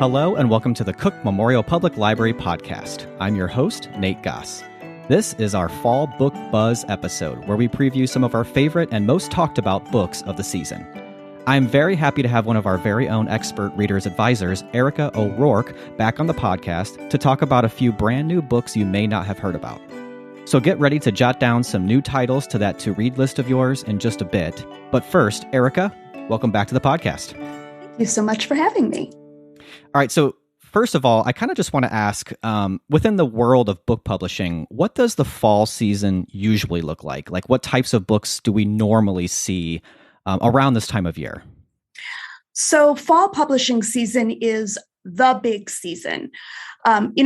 Hello and welcome to the Cook Memorial Public Library podcast. I'm your host, Nate Goss. This is our Fall Book Buzz episode where we preview some of our favorite and most talked about books of the season. I'm very happy to have one of our very own expert readers advisors, Erica O'Rourke, back on the podcast to talk about a few brand new books you may not have heard about. So get ready to jot down some new titles to that to-read list of yours in just a bit. But first, Erica, welcome back to the podcast. Thank you so much for having me. All right, so first of all, I kind of just want to ask, within the world of book publishing, what does the fall season usually look like? Like, what types of books do we normally see around this time of year? So fall publishing season is the big season.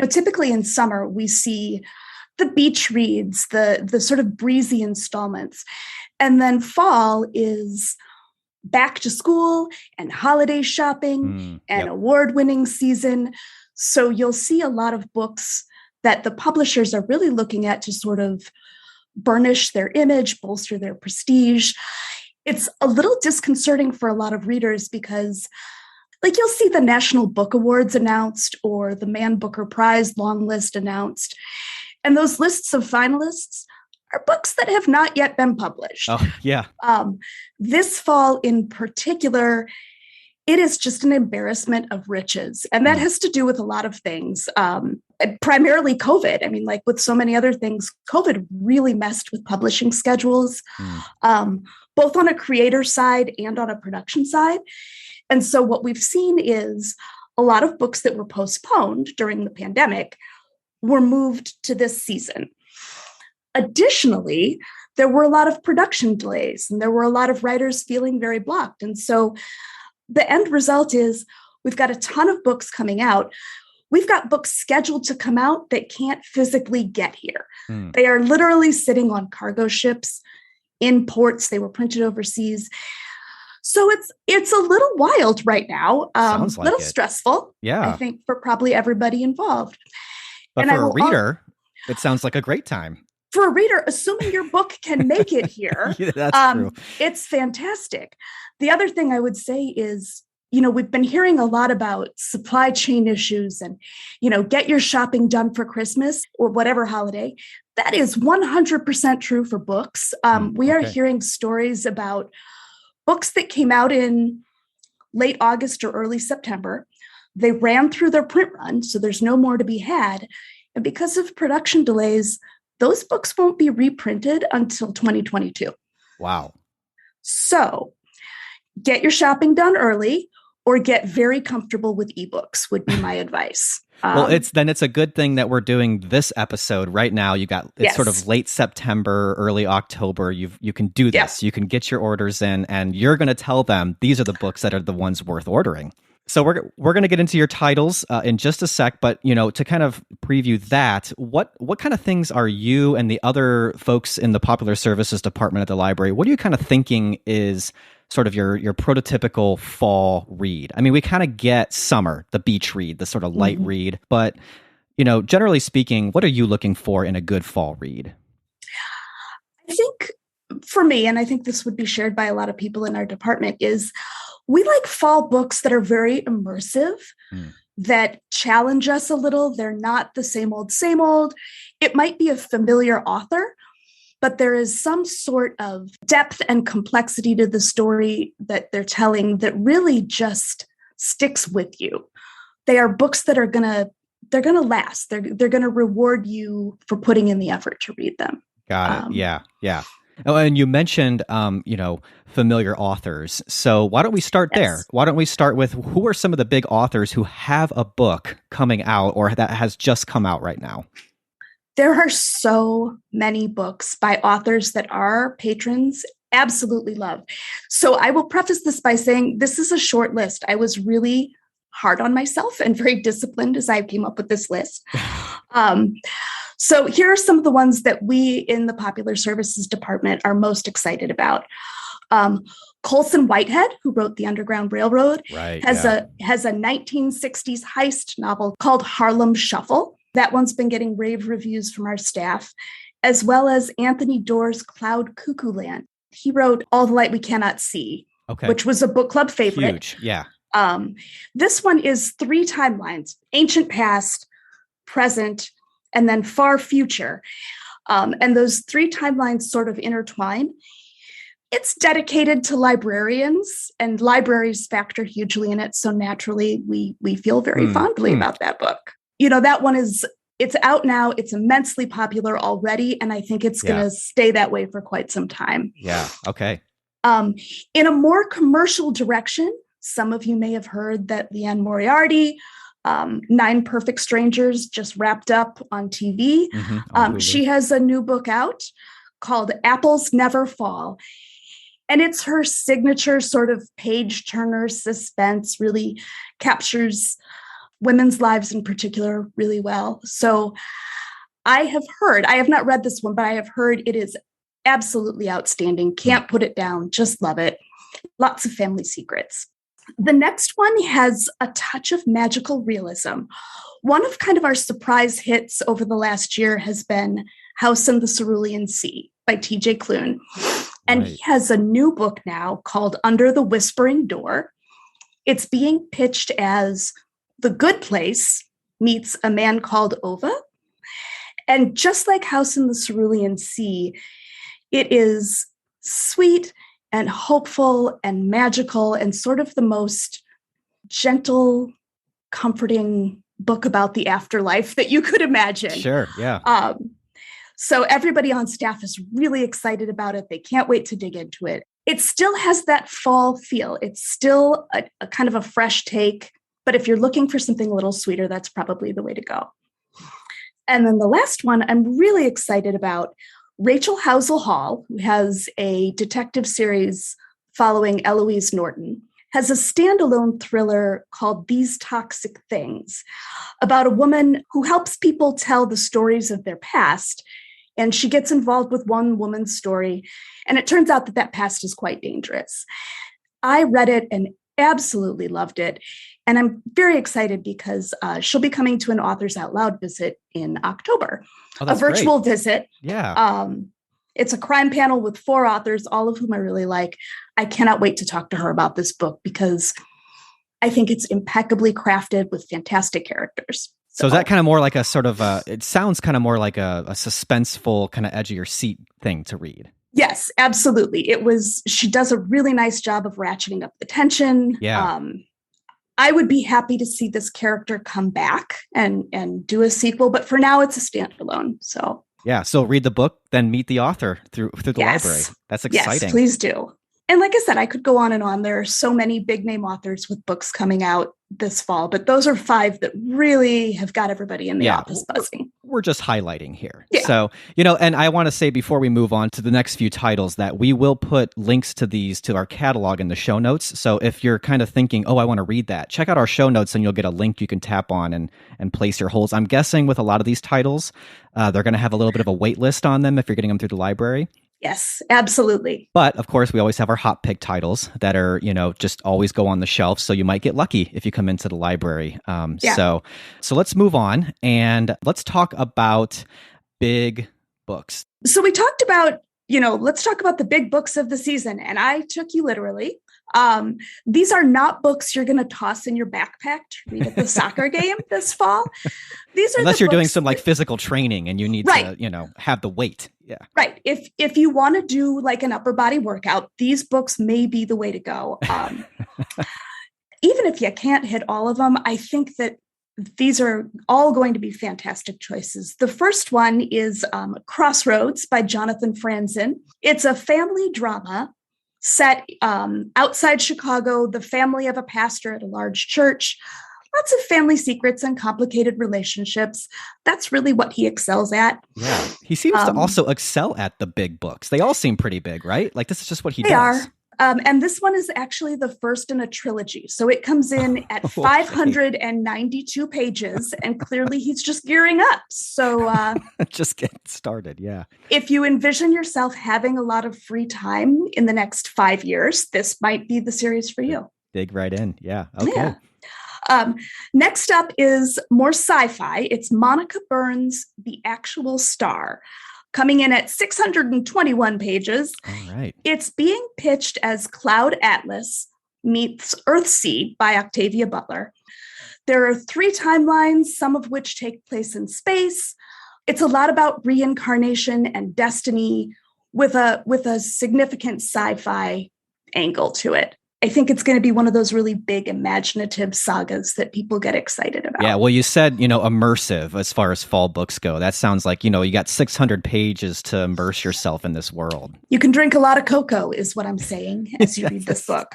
Typically in summer, we see the beach reads, the sort of breezy installments. And then fall is back to school and holiday shopping and award-winning season. So you'll see a lot of books that the publishers are really looking at to sort of burnish their image, bolster their prestige. It's a little disconcerting for a lot of readers because, like, you'll see the National Book Awards announced or the Man Booker Prize long list announced. And those lists of finalists are books that have not yet been published. Oh, yeah. This fall in particular, it is just an embarrassment of riches. And that has to do with a lot of things, primarily COVID. I mean, like with so many other things, COVID really messed with publishing schedules, both on a creator side and on a production side. And so what we've seen is a lot of books that were postponed during the pandemic were moved to this season. Additionally, there were a lot of production delays and there were a lot of writers feeling very blocked. And so the end result is we've got a ton of books coming out. We've got books scheduled to come out that can't physically get here. They are literally sitting on cargo ships in ports. They were printed overseas. So it's a little wild right now, Sounds like little it. Stressful, Yeah. I think, for probably everybody involved. But And for a reader, it sounds like a great time. For a reader, assuming your book can make it here, Yeah, that's true. It's fantastic. The other thing I would say is, we've been hearing a lot about supply chain issues and, get your shopping done for Christmas or whatever holiday. That is 100% true for books. We are hearing stories about books that came out in late August or early September. They ran through their print run, so there's no more to be had. And because of production delays, those books won't be reprinted until 2022. Wow. So get your shopping done early or get very comfortable with ebooks would be my advice. Well, it's a good thing that we're doing this episode right now. It's sort of late September, early October. You can do this. Yes. You can get your orders in and you're going to tell them these are the books that are the ones worth ordering. So we're going to get into your titles in just a sec, but to kind of preview that, what kind of things are you and the other folks in the Popular Services Department at the library? What are you kind of thinking is sort of your prototypical fall read? I mean, we kind of get summer, the beach read, the sort of light read, but generally speaking, what are you looking for in a good fall read? I think for me, and I think this would be shared by a lot of people in our department, is we like fall books that are very immersive, that challenge us a little. They're not the same old, same old. It might be a familiar author, but there is some sort of depth and complexity to the story that they're telling that really just sticks with you. They are books that are they're gonna last. They're gonna reward you for putting in the effort to read them. Got it. Yeah. Oh, and you mentioned, familiar authors. So why don't we start there? Why don't we start with who are some of the big authors who have a book coming out or that has just come out right now? There are so many books by authors that our patrons absolutely love. So I will preface this by saying this is a short list. I was really hard on myself and very disciplined as I came up with this list. So here are some of the ones that we in the Popular Services Department are most excited about. Colson Whitehead, who wrote The Underground Railroad, has a 1960s heist novel called Harlem Shuffle. That one's been getting rave reviews from our staff, as well as Anthony Doerr's Cloud Cuckoo Land. He wrote All the Light We Cannot See, which was a book club favorite. Huge, yeah. This one is 3 timelines: ancient past, present, and then far future. And those 3 timelines sort of intertwine. It's dedicated to librarians, and libraries factor hugely in it. So naturally, we feel very fondly about that book. That one it's out now. It's immensely popular already, and I think it's going to stay that way for quite some time. Yeah. Okay. In a more commercial direction, some of you may have heard that Liane Moriarty, 9 Perfect Strangers, just wrapped up on TV. She has a new book out called Apples Never Fall. And it's her signature sort of page-turner suspense, really captures women's lives in particular really well. So I have not read this one, but I have heard it is absolutely outstanding. Can't put it down. Just love it. Lots of family secrets. The next one has a touch of magical realism. One of kind of our surprise hits over the last year has been House in the Cerulean Sea by T.J. Klune. And he has a new book now called Under the Whispering Door. It's being pitched as The Good Place meets A Man Called Ova. And just like House in the Cerulean Sea, it is sweet and hopeful and magical and sort of the most gentle, comforting book about the afterlife that you could imagine. Sure, yeah. So everybody on staff is really excited about it. They can't wait to dig into it. It still has that fall feel. It's still a kind of a fresh take, but if you're looking for something a little sweeter, that's probably the way to go. And then the last one I'm really excited about, Rachel Housel Hall, who has a detective series following Eloise Norton, has a standalone thriller called These Toxic Things about a woman who helps people tell the stories of their past. And she gets involved with one woman's story, and it turns out that that past is quite dangerous. I read it and absolutely loved it. And I'm very excited because she'll be coming to an Authors Out Loud visit in October, a virtual visit. Yeah. It's a crime panel with 4 authors, all of whom I really like. I cannot wait to talk to her about this book because I think it's impeccably crafted with fantastic characters. So is that kind of more like a sort of it sounds kind of more like a suspenseful kind of edge of your seat thing to read. Yes, absolutely. She does a really nice job of ratcheting up the tension. Yeah. I would be happy to see this character come back and do a sequel, but for now it's a standalone. So yeah. So read the book, then meet the author through the library. That's exciting. Yes, please do. And like I said, I could go on and on. There are so many big name authors with books coming out this fall, but those are 5 that really have got everybody in the office buzzing. We're just highlighting here. Yeah. So, and I want to say before we move on to the next few titles that we will put links to these to our catalog in the show notes. So if you're kind of thinking, oh, I want to read that, check out our show notes and you'll get a link you can tap on and place your holds. I'm guessing with a lot of these titles, they're going to have a little bit of a wait list on them if you're getting them through the library. Yes, absolutely. But of course, we always have our hot pick titles that are, just always go on the shelf. So you might get lucky if you come into the library. So let's move on and let's talk about big books. So we talked about, let's talk about the big books of the season. And I took you literally. These are not books you're going to toss in your backpack to read at the soccer game this fall. These are unless you're doing some like physical training and you need to, have the weight. Yeah. Right. If you want to do like an upper body workout, these books may be the way to go. Even if you can't hit all of them, I think that these are all going to be fantastic choices. The first one is Crossroads by Jonathan Franzen. It's a family drama set outside Chicago, the family of a pastor at a large church. Lots of family secrets and complicated relationships. That's really what he excels at. Yeah. He seems to also excel at the big books. They all seem pretty big, right? Like this is just what he does. They are. And this one is actually the first in a trilogy. So it comes in at 592 pages, and clearly he's just gearing up. So just get started. Yeah. If you envision yourself having a lot of free time in the next 5 years, this might be the series for you. Dig right in. Yeah. Okay. Yeah. Next up is more sci-fi. It's Monica Burns' The Actual Star, coming in at 621 pages. All right. It's being pitched as Cloud Atlas, meets Earthsea by Octavia Butler. There are 3 timelines, some of which take place in space. It's a lot about reincarnation and destiny with a significant sci-fi angle to it. I think it's going to be one of those really big imaginative sagas that people get excited about. Yeah, well, you said, immersive as far as fall books go. That sounds like, you got 600 pages to immerse yourself in this world. You can drink a lot of cocoa is what I'm saying as you read this book.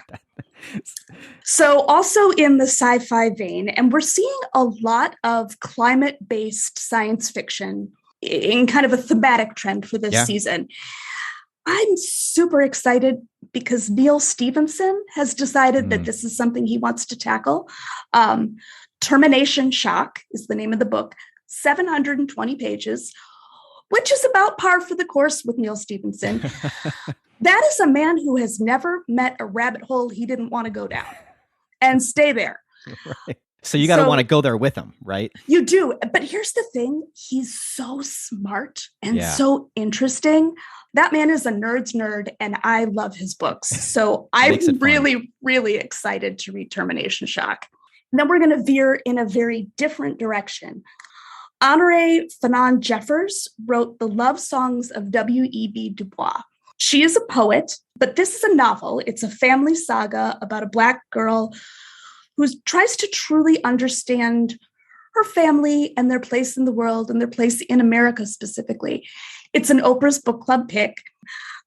So also in the sci-fi vein, and we're seeing a lot of climate-based science fiction in kind of a thematic trend for this season. I'm super excited because Neil Stephenson has decided that this is something he wants to tackle. Termination Shock is the name of the book, 720 pages, which is about par for the course with Neil Stephenson. That is a man who has never met a rabbit hole he didn't want to go down and stay there. Right. So you got to want to go there with him, right? You do. But here's the thing. He's so smart and so interesting. That man is a nerd's nerd, and I love his books. So I'm really, really excited to read Termination Shock. And then we're going to veer in a very different direction. Honorée Fanonne Jeffers wrote The Love Songs of W.E.B. Du Bois. She is a poet, but this is a novel. It's a family saga about a Black girl who tries to truly understand her family and their place in the world and their place in America specifically. It's an Oprah's Book Club pick.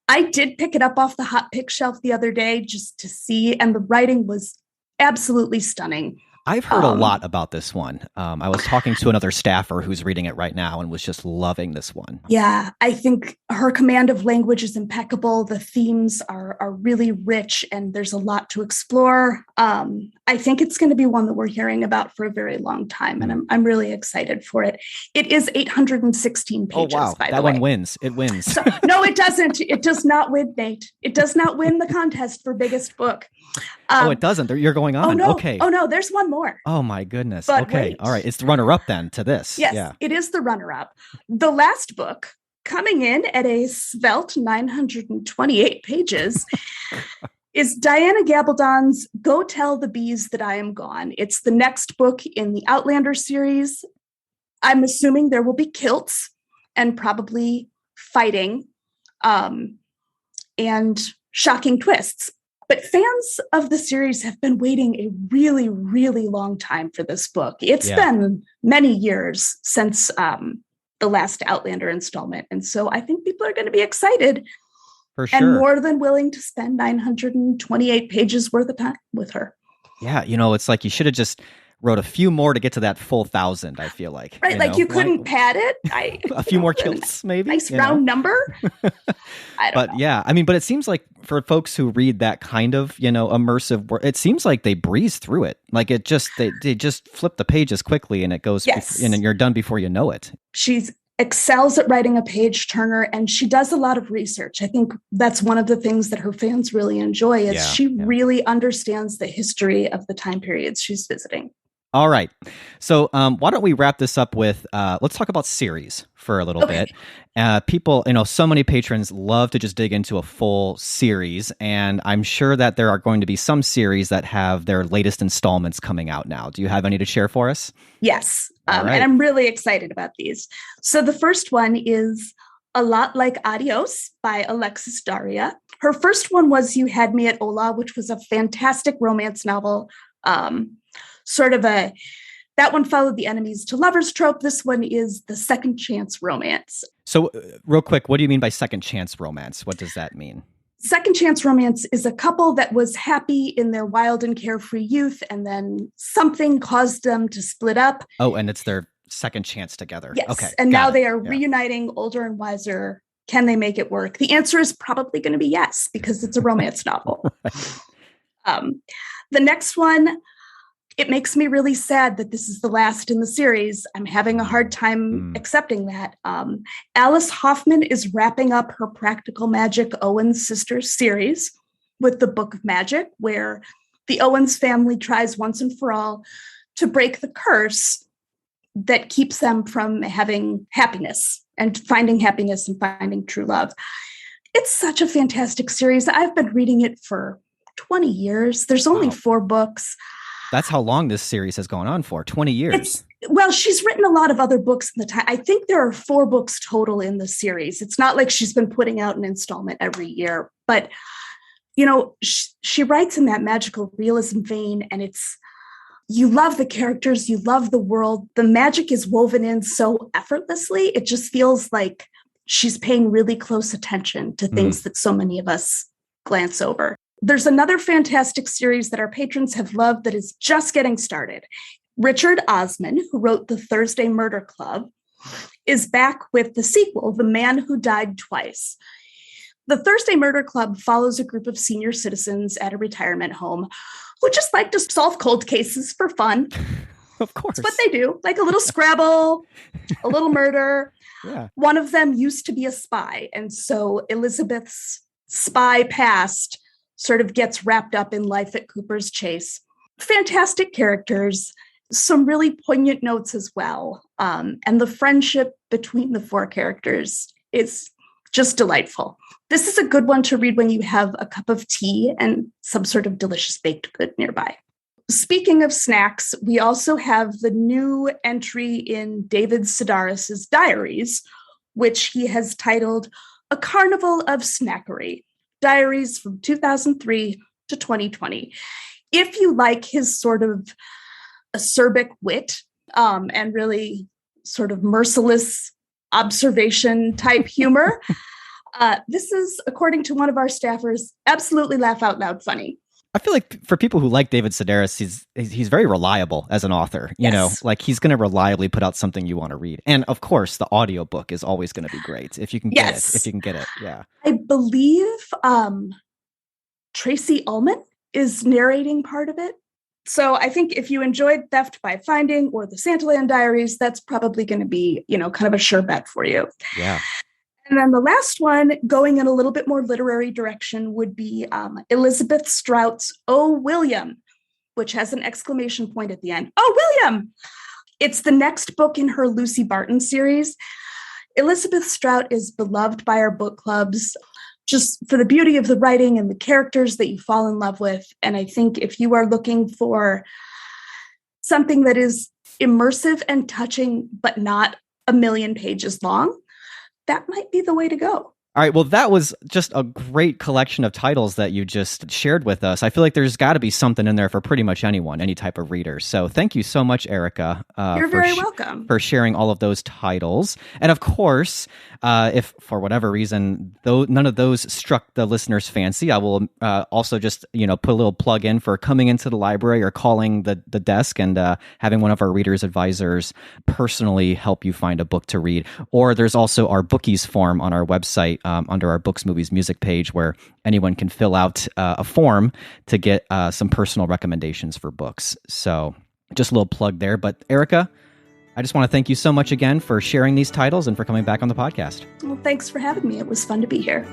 I did pick it up off the hot pick shelf the other day just to see, and the writing was absolutely stunning. I've heard a lot about this one. I was talking to another staffer who's reading it right now and was just loving this one. Yeah, I think her command of language is impeccable. The themes are really rich, and there's a lot to explore. I think it's going to be one that we're hearing about for a very long time, and I'm really excited for it. It is 816 pages, by the way. That one wins. It wins. So, no, it doesn't. It does not win, Nate. It does not win the contest for biggest book. It doesn't. You're going on. Oh, no. Okay. Oh, no, there's one more. Oh, my goodness. But okay. wait. All right. It's the runner-up then to this. Yes, It is the runner-up. The last book, coming in at a svelte 928 pages, is Diana Gabaldon's Go Tell the Bees That I Am Gone. It's the next book in the Outlander series. I'm assuming there will be kilts and probably fighting and shocking twists. But fans of the series have been waiting a really, really long time for this book. It's been many years since the last Outlander installment. And so I think people are going to be excited for sure, and more than willing to spend 928 pages worth of time with her. Yeah, it's like you should have just wrote a few more to get to that full 1,000, I feel like. Right, like you couldn't pad it. A few more kilts, maybe. Nice round number. I don't know. Yeah, but it seems like for folks who read that kind of, immersive work, it seems like they breeze through it. Like it just, they just flip the pages quickly and it goes, and you're done before you know it. She excels at writing a page turner, and she does a lot of research. I think that's one of the things that her fans really enjoy is she really understands the history of the time periods she's visiting. All right. So why don't we wrap this up with, let's talk about series for a little bit. People, so many patrons love to just dig into a full series, and I'm sure that there are going to be some series that have their latest installments coming out now. Do you have any to share for us? Yes. And I'm really excited about these. So the first one is A Lot Like Adios by Alexis Daria. Her first one was You Had Me at Hola, which was a fantastic romance novel. That one followed the enemies to lovers trope. This one is the second chance romance. So real quick, what do you mean by second chance romance? What does that mean? Second chance romance is a couple that was happy in their wild and carefree youth, and then something caused them to split up. Oh, and it's their second chance together. Yes. Okay. And now they are reuniting, older and wiser. Can they make it work? The answer is probably going to be yes, because it's a romance novel. Right. The next one, it makes me really sad that this is the last in the series. I'm having a hard time accepting that. Alice Hoffman is wrapping up her Practical Magic Owens Sisters series with the Book of Magic, where the Owens family tries once and for all to break the curse that keeps them from having happiness and finding true love. It's such a fantastic series. I've been reading it for 20 years. There's only 4 books. That's how long this series has gone on for, 20 years. Well, she's written a lot of other books in the time. I think there are 4 books total in the series. It's not like she's been putting out an installment every year, but she writes in that magical realism vein, and you love the characters, you love the world. The magic is woven in so effortlessly. It just feels like she's paying really close attention to things that so many of us glance over. There's another fantastic series that our patrons have loved that is just getting started. Richard Osman, who wrote The Thursday Murder Club, is back with the sequel, The Man Who Died Twice. The Thursday Murder Club follows a group of senior citizens at a retirement home who just like to solve cold cases for fun. Of course. That's what they do, like a little Scrabble, a little murder. Yeah. One of them used to be a spy, and so Elizabeth's spy past sort of gets wrapped up in life at Cooper's Chase. Fantastic characters, some really poignant notes as well. And the friendship between the 4 characters is just delightful. This is a good one to read when you have a cup of tea and some sort of delicious baked good nearby. Speaking of snacks, we also have the new entry in David Sedaris's diaries, which he has titled A Carnival of Snackery, Diaries from 2003 to 2020. If you like his sort of acerbic wit and really sort of merciless observation type humor, this is, according to one of our staffers, absolutely laugh out loud funny. I feel like for people who like David Sedaris, he's very reliable as an author. You know, like he's going to reliably put out something you want to read. And of course, the audiobook is always going to be great if you can get it. If you can get it, yeah. I believe Tracy Ullman is narrating part of it. So I think if you enjoyed Theft by Finding or the Santaland Diaries, that's probably going to be, kind of a sure bet for you. Yeah. And then the last one, going in a little bit more literary direction, would be Elizabeth Strout's Oh, William, which has an exclamation point at the end. Oh, William! It's the next book in her Lucy Barton series. Elizabeth Strout is beloved by our book clubs just for the beauty of the writing and the characters that you fall in love with. And I think if you are looking for something that is immersive and touching, but not a million pages long, that might be the way to go. All right. Well, that was just a great collection of titles that you just shared with us. I feel like there's got to be something in there for pretty much anyone, any type of reader. So thank you so much, Erica. You're very welcome. For sharing all of those titles. And of course, if for whatever reason, though none of those struck the listener's fancy, I will also just, put a little plug in for coming into the library or calling the desk and having one of our readers advisors personally help you find a book to read. Or there's also our bookies form on our website under our Books, Movies, Music page where anyone can fill out a form to get some personal recommendations for books. So just a little plug there. But Erica, I just want to thank you so much again for sharing these titles and for coming back on the podcast. Well, thanks for having me. It was fun to be here.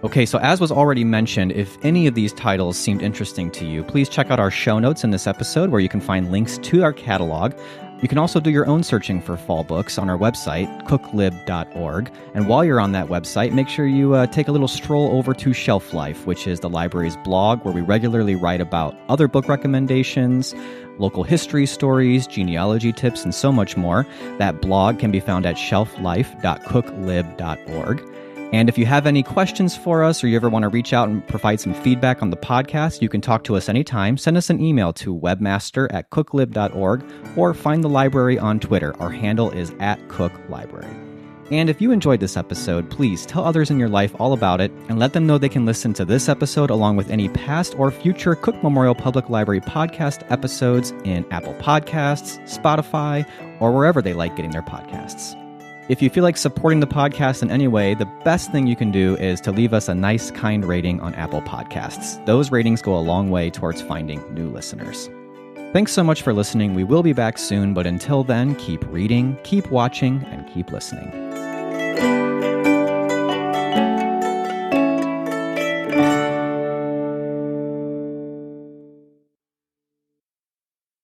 Okay, so as was already mentioned, if any of these titles seemed interesting to you, please check out our show notes in this episode where you can find links to our catalog. You can also do your own searching for fall books on our website, cooklib.org. And while you're on that website, make sure you take a little stroll over to Shelf Life, which is the library's blog where we regularly write about other book recommendations, local history stories, genealogy tips, and so much more. That blog can be found at shelflife.cooklib.org. And if you have any questions for us or you ever want to reach out and provide some feedback on the podcast, you can talk to us anytime. Send us an email to webmaster@cooklib.org or find the library on Twitter. Our handle is @cooklibrary. And if you enjoyed this episode, please tell others in your life all about it and let them know they can listen to this episode along with any past or future Cook Memorial Public Library podcast episodes in Apple Podcasts, Spotify, or wherever they like getting their podcasts. If you feel like supporting the podcast in any way, the best thing you can do is to leave us a nice, kind rating on Apple Podcasts. Those ratings go a long way towards finding new listeners. Thanks so much for listening. We will be back soon, but until then, keep reading, keep watching, and keep listening.